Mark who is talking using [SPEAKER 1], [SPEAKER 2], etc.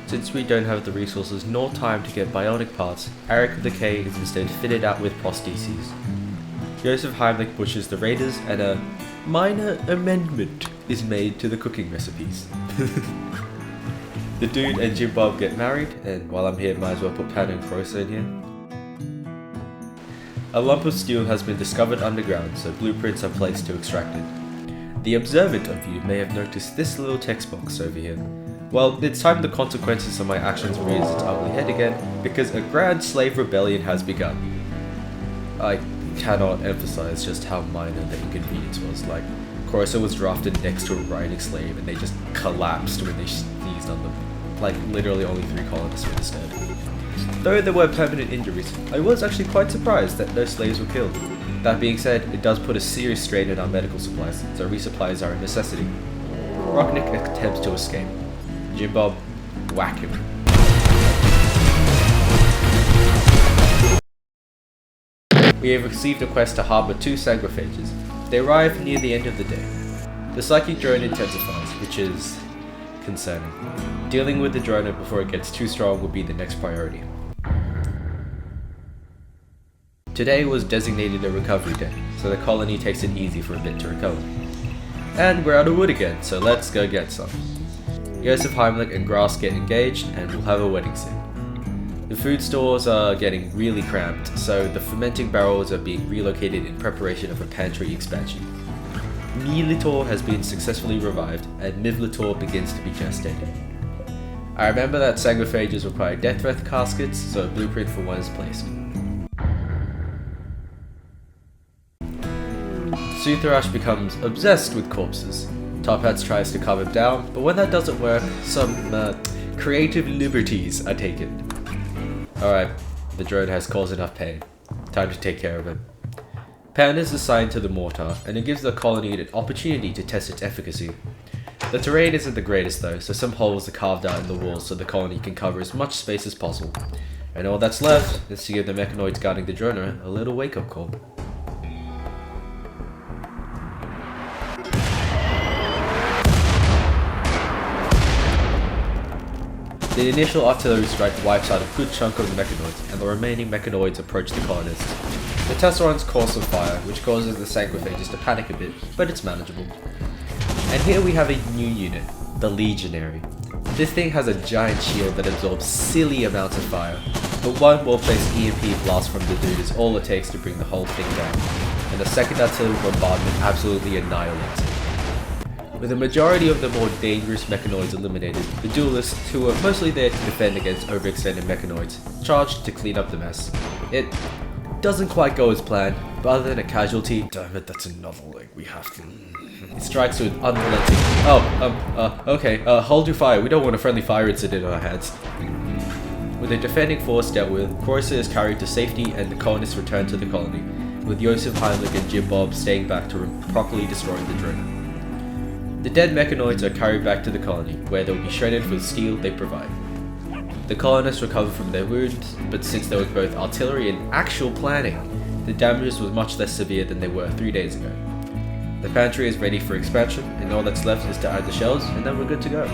[SPEAKER 1] Since we don't have the resources nor time to get bionic parts, Eric of the K is instead fitted out with prostheses. Joseph Heimlich pushes the raiders, and a minor amendment is made to the cooking recipes. The dude and Jim Bob get married, and while I'm here, might as well put Pan and Crocer in here. A lump of steel has been discovered underground, so blueprints are placed to extract it. The observant of you may have noticed this little text box over here. Well, it's time the consequences of my actions rears its ugly head again, because a grand slave rebellion has begun. I cannot emphasize just how minor the inconvenience was. Like, Crocer was drafted next to a riding slave and they just collapsed when they sneezed on them. Like, literally only 3 colonists were disturbed. Though there were permanent injuries, I was actually quite surprised that no slaves were killed. That being said, it does put a serious strain on our medical supplies, so resupplies are a necessity. Rocknick attempts to escape. Jim Bob, whack him. We have received a quest to harbour 2 sanguiphages. They arrive near the end of the day. The psychic drone intensifies, which is concerning. Dealing with the drone before it gets too strong will be the next priority. Today was designated a recovery day, so the colony takes it easy for a bit to recover. And we're out of wood again, so let's go get some. Joseph Heimlich and Grass get engaged, and we'll have a wedding soon. The food stores are getting really cramped, so the fermenting barrels are being relocated in preparation of a pantry expansion. Militor has been successfully revived, and Mivlitor begins to be gestated. I remember that sanguiphages require death breath caskets, so a blueprint for one is placed. Sutharash becomes obsessed with corpses. Top Hats tries to calm him down, but when that doesn't work, some creative liberties are taken. Alright, the drone has caused enough pain. Time to take care of him. Pan is assigned to the mortar, and it gives the colony an opportunity to test its efficacy. The terrain isn't the greatest though, so some holes are carved out in the walls so the colony can cover as much space as possible. And all that's left is to give the mechanoids guarding the droner a little wake-up call. The initial artillery strike wipes out a good chunk of the mechanoids, and the remaining mechanoids approach the colonists. The Tesserons cause some fire, which causes the sanguiphages to panic a bit, but it's manageable. And here we have a new unit, the Legionary. This thing has a giant shield that absorbs silly amounts of fire, but one well-placed EMP blast from the dude is all it takes to bring the whole thing down, and the second artillery bombardment absolutely annihilates it. With the majority of the more dangerous mechanoids eliminated, the duelists, who are mostly there to defend against overextended mechanoids, charged to clean up the mess. It doesn't quite go as planned, but other than a casualty, damn it, that's another leg we have to... It strikes with unrelenting... okay, hold your fire, we don't want a friendly fire incident on our hands. With the defending force dealt with, Crocer is carried to safety and the colonists return to the colony, with Joseph Heimlich and Jim Bob staying back to properly destroy the drone. The dead mechanoids are carried back to the colony, where they will be shredded for the steel they provide. The colonists recover from their wounds, but since there was both artillery and actual planning, the damages was much less severe than they were 3 days ago. The pantry is ready for expansion, and all that's left is to add the shells, and then we're good to go.